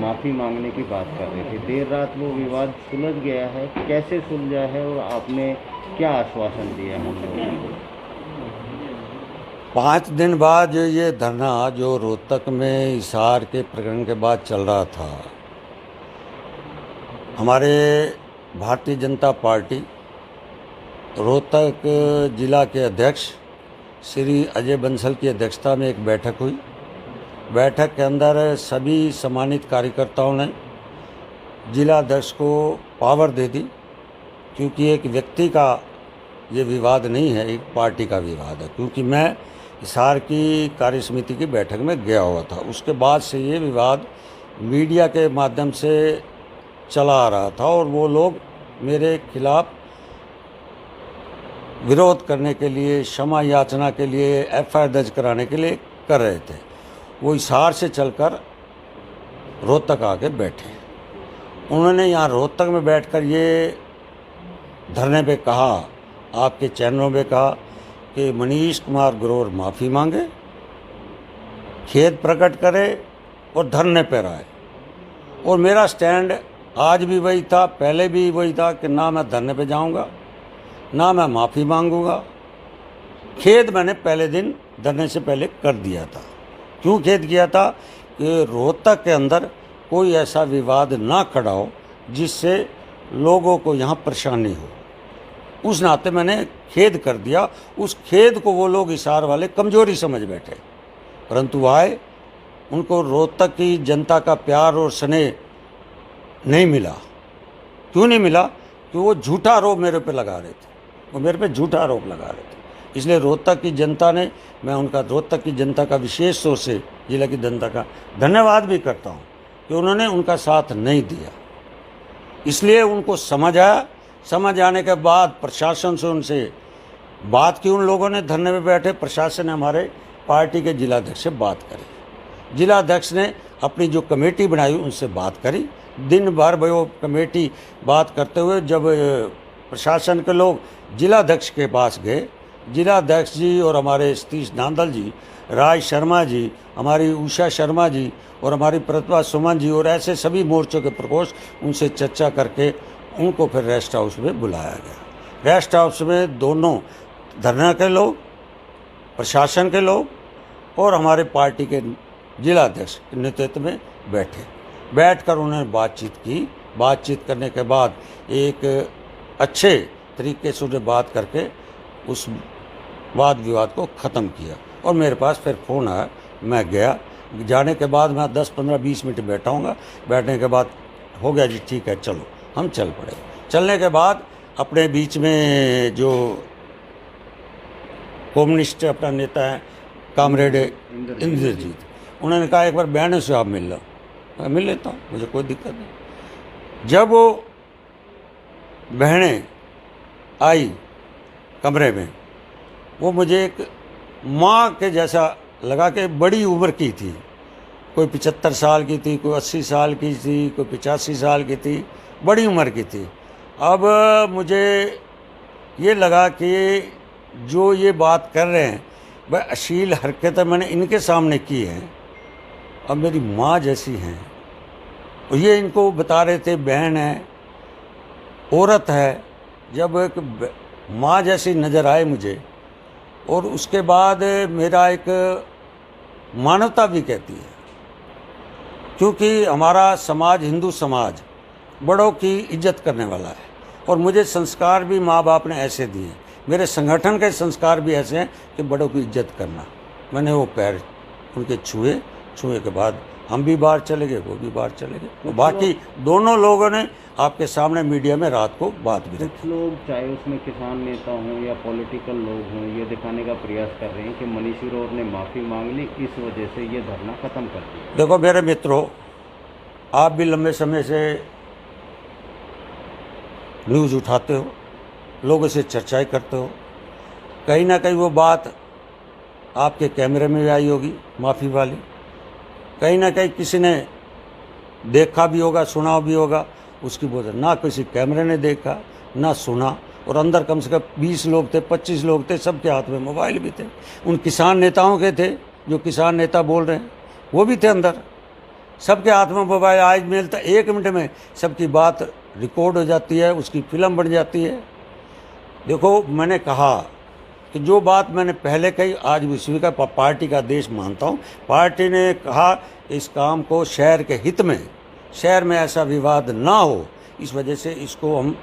माफ़ी मांगने की बात कर रहे थे। देर रात वो विवाद सुलझ गया है, कैसे सुलझा है और आपने क्या आश्वासन दिया हम लोगों को? 5 दिन बाद ये धरना जो रोहतक में हिसार के प्रकरण के बाद चल रहा था, हमारे भारतीय जनता पार्टी रोहतक जिला के अध्यक्ष श्री अजय बंसल की अध्यक्षता में एक बैठक हुई। बैठक के अंदर सभी सम्मानित कार्यकर्ताओं ने जिला अध्यक्ष को पावर दे दी, क्योंकि एक व्यक्ति का ये विवाद नहीं है, एक पार्टी का विवाद है। क्योंकि मैं हिसार की कार्यसमिति की बैठक में गया हुआ था, उसके बाद से ये विवाद मीडिया के माध्यम से चला आ रहा था और वो लोग मेरे खिलाफ विरोध करने के लिए, क्षमा याचना के लिए, एफआईआर दर्ज कराने के लिए कर रहे थे। वो हिसार से चलकर रोहतक आके बैठे। उन्होंने यहाँ रोहतक में बैठकर ये धरने पे कहा, आपके चैनलों में कहा कि मनीष कुमार ग्रोवर माफ़ी मांगे, खेद प्रकट करे और धरने पर आए। और मेरा स्टैंड आज भी वही था, पहले भी वही था कि ना मैं धरने पे जाऊंगा, ना मैं माफ़ी मांगूंगा। खेद मैंने पहले दिन धरने से पहले कर दिया था। क्यों खेद किया था? कि रोहतक के अंदर कोई ऐसा विवाद ना खड़ा हो जिससे लोगों को यहाँ परेशानी हो। उस नाते मैंने खेद कर दिया। उस खेद को वो लोग हिसार वाले कमज़ोरी समझ बैठे, परंतु आए, उनको रोहतक की जनता का प्यार और स्नेह नहीं मिला। क्यों नहीं मिला? कि वो झूठा आरोप मेरे पे लगा रहे थे, वो मेरे पे झूठा आरोप लगा रहे थे। इसलिए रोहतक की जनता ने, मैं उनका रोहतक की जनता का विशेष तौर से, जिला की जनता का धन्यवाद भी करता हूँ कि उन्होंने उनका साथ नहीं दिया। इसलिए उनको समझ आया। समझ आने के बाद प्रशासन से उनसे बात की। उन लोगों ने धरने में बैठे, प्रशासन ने हमारे पार्टी के जिलाध्यक्ष से बात करी। जिलाध्यक्ष ने अपनी जो कमेटी बनाई उनसे बात करी। दिन भर वो कमेटी बात करते हुए जब प्रशासन के लोग जिलाध्यक्ष के पास गए, जिलाध्यक्ष जी और हमारे सतीश नांदल जी, राज शर्मा जी, हमारी उषा शर्मा जी और हमारी प्रतिभा सुमन जी और ऐसे सभी मोर्चों के प्रकोष्ठ, उनसे चर्चा करके उनको फिर रेस्ट हाउस में बुलाया गया। रेस्ट हाउस में दोनों धरना के लोग, प्रशासन के लोग और हमारे पार्टी के जिलाध्यक्ष के नेतृत्व में बैठे। बैठकर उन्होंने बातचीत की। बातचीत करने के बाद एक अच्छे तरीके से उन्हें बात करके उस वाद विवाद को ख़त्म किया। और मेरे पास फिर फ़ोन आया, मैं गया। जाने के बाद मैं 10-15-20 मिनट बैठाऊँगा। बैठने के बाद हो गया जी, ठीक है चलो, हम चल पड़े। चलने के बाद अपने बीच में जो कम्युनिस्ट अपना नेता है कामरेड इंद्रजीत, उन्होंने कहा एक बार बहनों से आप मिल लो। मैं मिल लेता हूँ, मुझे कोई दिक्कत नहीं। जब वो बहनें आई कमरे में, वो मुझे एक माँ के जैसा लगा कि बड़ी उम्र की थी। कोई 75 साल की थी, कोई 80 साल की थी, कोई 85 साल की थी, बड़ी उम्र की थी। अब मुझे ये लगा कि जो ये बात कर रहे हैं वह अश्लील हरकतें मैंने इनके सामने की हैं, अब मेरी माँ जैसी हैं। और ये इनको बता रहे थे बहन है, औरत है। जब एक माँ जैसी नज़र आए मुझे, और उसके बाद मेरा एक मानवता भी कहती है, क्योंकि हमारा समाज, हिंदू समाज, बड़ों की इज्जत करने वाला है। और मुझे संस्कार भी माँ बाप ने ऐसे दिए, मेरे संगठन के संस्कार भी ऐसे हैं कि बड़ों की इज्जत करना। मैंने वो पैर उनके छुए के बाद हम भी बाहर चले गए, वो भी बाहर चले गए। तो बाकी दोनों लोगों ने आपके सामने मीडिया में रात को बात भी रखी। कुछ लोग, चाहे उसमें किसान नेता हों या पॉलिटिकल लोग हों, ये दिखाने का प्रयास कर रहे हैं कि मनीष ग्रोवर ने माफ़ी मांग ली, इस वजह से ये धरना ख़त्म कर दिया। देखो मेरे मित्रों, आप भी लंबे समय से न्यूज़ उठाते हो, लोगों से चर्चाएं करते हो। कहीं ना कहीं वो बात आपके कैमरे में भी आई होगी, माफ़ी वाली। कहीं ना कहीं किसी ने देखा भी होगा, सुना भी होगा। उसकी वजह ना किसी कैमरे ने देखा ना सुना। और अंदर कम से कम 20 लोग थे, 25 लोग थे, सबके हाथ में मोबाइल भी थे। उन किसान नेताओं के थे, जो किसान नेता बोल रहे हैं, वो भी थे अंदर। सबके हाथ में मोबाइल आज मिलता, 1 मिनट में सबकी बात रिकॉर्ड हो जाती है, उसकी फिल्म बन जाती है। देखो, मैंने कहा कि जो बात मैंने पहले कही आज विश्व का पार्टी का आदेश मानता हूँ। पार्टी ने कहा इस काम को शहर के हित में, शहर में ऐसा विवाद ना हो, इस वजह से इसको हम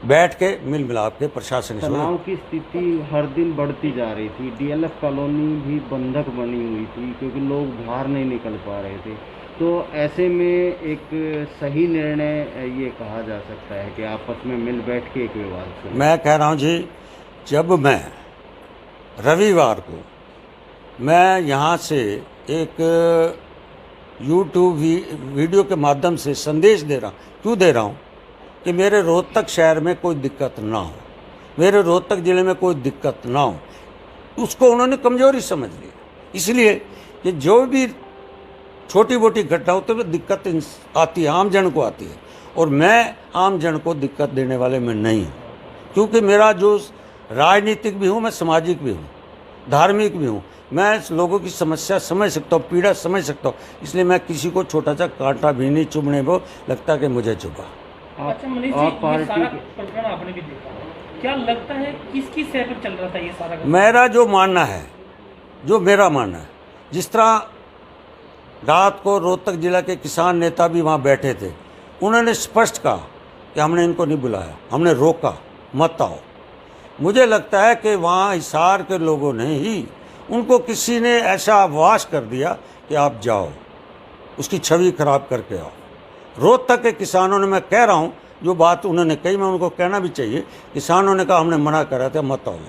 बैठ के मिल मिलाप के प्रशासन से। तनाव की स्थिति हर दिन बढ़ती जा रही थी। डीएलएफ कॉलोनी भी बंधक बनी हुई थी क्योंकि लोग बाहर नहीं निकल पा रहे थे। तो ऐसे में एक सही निर्णय ये कहा जा सकता है कि आपस में मिल बैठ के एक विवाद सुलझाएं। मैं कह रहा हूँ जी, जब मैं रविवार को मैं यहाँ से एक यूट्यूब वीडियो के माध्यम से संदेश दे रहा हूँ, क्यों दे रहा हूँ कि मेरे रोहतक शहर में कोई दिक्कत ना हो, मेरे रोहतक ज़िले में कोई दिक्कत ना हो, उसको उन्होंने कमज़ोरी समझ ली। इसलिए कि जो भी छोटी मोटी घटना होती है दिक्कत आती है, आम जन को आती है, और मैं आम जन को दिक्कत देने वाले में नहीं हूँ, क्योंकि मेरा जो राजनीतिक भी हूँ, मैं सामाजिक भी हूँ, धार्मिक भी हूँ, मैं लोगों की समस्या समझ सकता हूँ, पीड़ा समझ सकता हूँ। इसलिए मैं किसी को छोटा सा कांटा भी नहीं चुभने को लगता कि मुझे चुभा। अच्छा मनीष जी, ये सारा प्रकरण आपने भी देखा, क्या लगता है किसकी सह पर चल रहा था ये सारा? मेरा जो मानना है, जो मेरा मानना है, जिस तरह रात को रोहतक जिला के किसान नेता भी वहाँ बैठे थे, उन्होंने स्पष्ट कहा कि हमने इनको नहीं बुलाया, हमने रोका, मत आओ। मुझे लगता है कि वहाँ हिसार के लोगों ने ही उनको किसी ने ऐसा आवास कर दिया कि आप जाओ, उसकी छवि खराब करके आओ। रोहतक के किसानों ने, मैं कह रहा हूँ जो बात उन्होंने कही, मैं उनको कहना भी चाहिए, किसानों ने कहा हमने मना करा था, मत आओ।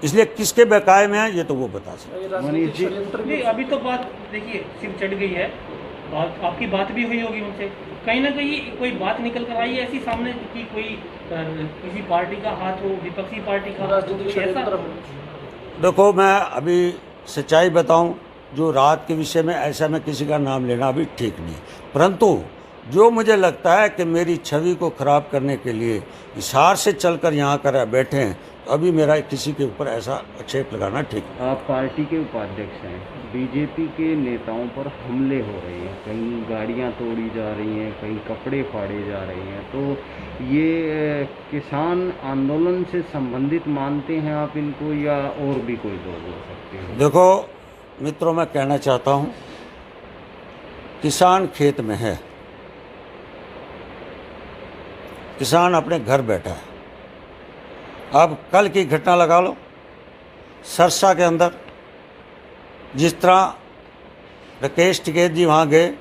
इसलिए किसके बकाये में है ये तो वो बता सकते। मनीष जी, नहीं, अभी तो बात देखिए सिम चढ़ गई है, आपकी बात भी हुई होगी उनसे, कहीं ना कहीं कोई बात निकल कर आई है ऐसी सामने कि कोई किसी पार्टी का हाथ हो, विपक्षी पार्टी का हाथ हो, ऐसा? देखो, मैं अभी सच्चाई बताऊं, जो रात के विषय में ऐसा मैं किसी का नाम लेना अभी ठीक नहीं, परंतु जो मुझे लगता है कि मेरी छवि को खराब करने के लिए हिसार से चलकर यहाँ कर बैठे हैं, तो अभी मेरा किसी के ऊपर ऐसा आक्षेप लगाना ठीक नहीं। आप पार्टी के उपाध्यक्ष हैं, बीजेपी के नेताओं पर हमले हो रहे हैं, कहीं गाड़ियां तोड़ी जा रही हैं, कहीं कपड़े फाड़े जा रहे हैं, तो ये किसान आंदोलन से संबंधित मानते हैं आप इनको, या और भी कोई लोग हो सकते हैं? देखो मित्रों, मैं कहना चाहता हूँ, किसान खेत में है, किसान अपने घर बैठा है। अब कल की घटना लगा लो, सरसा के अंदर जिस तरह राकेश टिकैत जी वहाँ गए,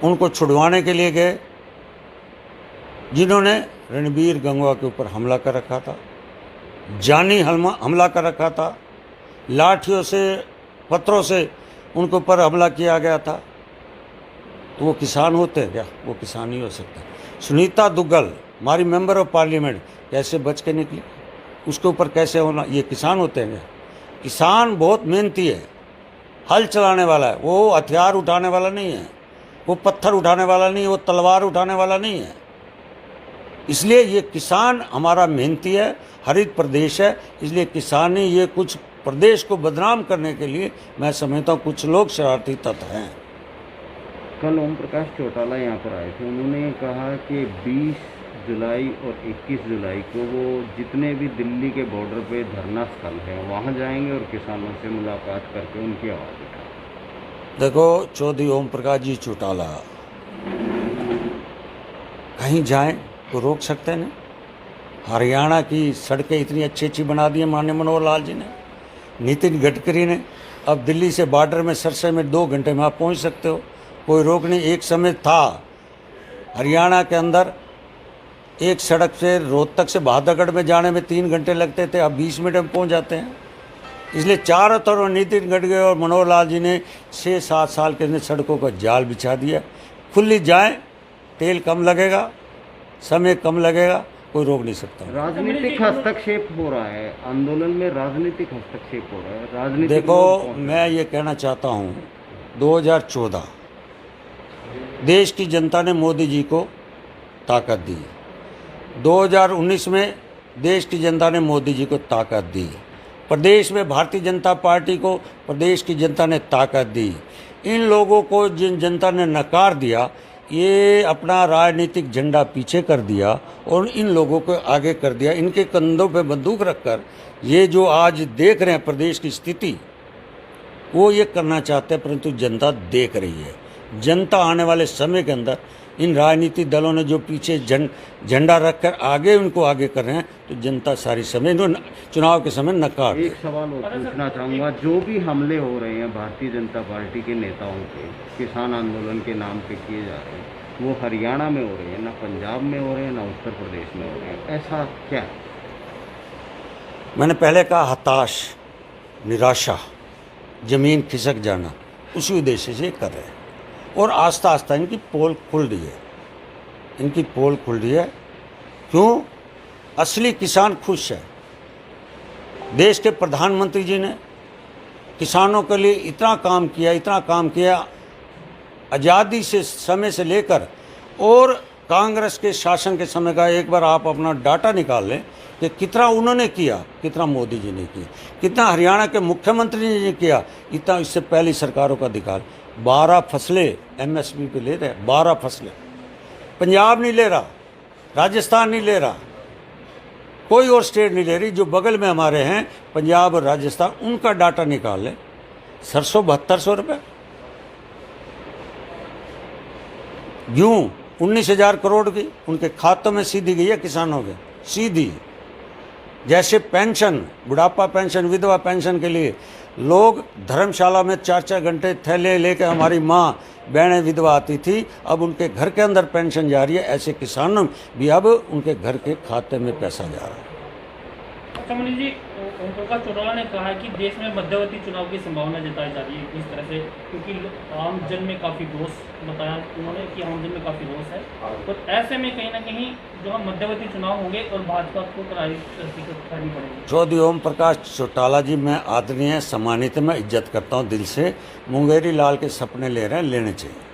उनको छुड़वाने के लिए गए, जिन्होंने रणबीर गंगवा के ऊपर हमला कर रखा था, जानी हमला कर रखा था, लाठियों से, पत्थरों से उनके ऊपर हमला किया गया था, तो वो किसान होते हैं क्या? वो किसान नहीं हो सकता। सुनीता दुग्गल हमारी मेंबर ऑफ पार्लियामेंट कैसे बच के निकली, उसके ऊपर कैसे होना, ये किसान होते हैं क्या? किसान बहुत मेहनती है, हल चलाने वाला है, वो हथियार उठाने वाला नहीं है, वो पत्थर उठाने वाला नहीं है, वो तलवार उठाने वाला नहीं है। इसलिए ये किसान हमारा मेहनती है, हरित प्रदेश है, इसलिए किसान ही, ये कुछ प्रदेश को बदनाम करने के लिए मैं समझता हूँ कुछ लोग शरारती तत्व हैं। कल ओम प्रकाश चौटाला यहाँ पर आए थे, उन्होंने कहा कि 20 जुलाई और 21 जुलाई को वो जितने भी दिल्ली के बॉर्डर पे धरना स्थल है वहाँ जाएंगे और किसानों से मुलाकात करके उनकी आवाज़ उठाएंगे। देखो, चौधरी ओम प्रकाश जी चौटाला कहीं जाएं तो रोक सकते हैं? हरियाणा की सड़कें इतनी अच्छी अच्छी बना दी हैं माननीय मनोहर लाल जी ने, नितिन गडकरी ने। अब दिल्ली से बॉर्डर में सरसे में 2 घंटे में आप पहुंच सकते हो, कोई रोक नहीं। एक समय था हरियाणा के अंदर एक सड़क से रोहतक से बहादुरगढ़ में जाने में 3 घंटे लगते थे, अब 20 मिनट में पहुंच जाते हैं। इसलिए चारों तरफ नितिन गडकरी और मनोहर लाल जी ने 6-7 साल के अंदर सड़कों का जाल बिछा दिया। खुली जाएं, तेल कम लगेगा, समय कम लगेगा, कोई रोक नहीं सकता। राजनीतिक हस्तक्षेप हो रहा है आंदोलन में, राजनीतिक हस्तक्षेप हो रहा है, राजनीतिक। देखो, मैं ये कहना चाहता हूँ, 2014 देश की जनता ने मोदी जी को ताकत दी, 2019 में देश की जनता ने मोदी जी को ताकत दी, प्रदेश में भारतीय जनता पार्टी को प्रदेश की जनता ने ताकत दी। इन लोगों को जिन जनता ने नकार दिया, ये अपना राजनीतिक झंडा पीछे कर दिया और इन लोगों को आगे कर दिया। इनके कंधों पे बंदूक रखकर ये जो आज देख रहे हैं प्रदेश की स्थिति, वो ये करना चाहते हैं, परंतु जनता देख रही है। जनता आने वाले समय के अंदर इन राजनीतिक दलों ने जो पीछे झंडा रखकर आगे उनको आगे कर रहे हैं, तो जनता सारी समय चुनाव के समय नकार। एक सवाल और पूछना चाहूँगा, जो भी हमले हो रहे हैं भारतीय जनता पार्टी के नेताओं पे, किसान आंदोलन के नाम पे किए जा रहे हैं, वो हरियाणा में हो रहे हैं, ना पंजाब में हो रहे हैं, ना उत्तर प्रदेश में हो रहे हैं, ऐसा क्या है? मैंने पहले कहा हताश, निराशा, जमीन खिसक जाना, उसी उद्देश्य से कर रहे हैं। और आस्ता आस्ता इनकी पोल खुल रही है, इनकी पोल खुल रही है। क्यों? असली किसान खुश है। देश के प्रधानमंत्री जी ने किसानों के लिए इतना काम किया, इतना काम किया, आज़ादी से समय से लेकर और कांग्रेस के शासन के समय का एक बार आप अपना डाटा निकाल लें कि कितना उन्होंने किया, कितना मोदी जी ने किया, कितना हरियाणा के मुख्यमंत्री जी ने किया, इतना इससे पहली सरकारों का अधिकार। 12 फसलें MSP पे ले रहे हैं, 12 फसलें। पंजाब नहीं ले रहा, राजस्थान नहीं ले रहा, कोई और स्टेट नहीं ले रही। जो बगल में हमारे हैं पंजाब और राजस्थान, उनका डाटा निकाल लें। सरसों 7200 रुपये, गेहूँ 19,000 करोड़ की उनके खातों में सीधी गई है किसानों के, सीधी। जैसे पेंशन, बुढ़ापा पेंशन, विधवा पेंशन के लिए लोग धर्मशाला में 4-4 घंटे थैले लेकर हमारी माँ बहनें विधवा आती थी, अब उनके घर के अंदर पेंशन जा रही है। ऐसे किसानों भी अब उनके घर के खाते में पैसा जा रहा है। अच्छा मनीष जी, ओम प्रकाश चौटाला ने कहा है कि देश में मध्यवर्ती चुनाव की संभावना जताई जा रही है इस तरह से, क्योंकि आम जन में काफ़ी रोष बताया उन्होंने कि आम जन में काफ़ी रोष है, और ऐसे में कहीं ना कहीं जो हम मध्यवर्ती चुनाव होंगे और भाजपा को करनी पड़ेगी। चौधरी ओम प्रकाश चौटाला जी, मैं आदरणीय सम्मानित, मैं इज्जत करता हूँ दिल से। मुंगेरी लाल के सपने ले रहे हैं, लेने चाहिए।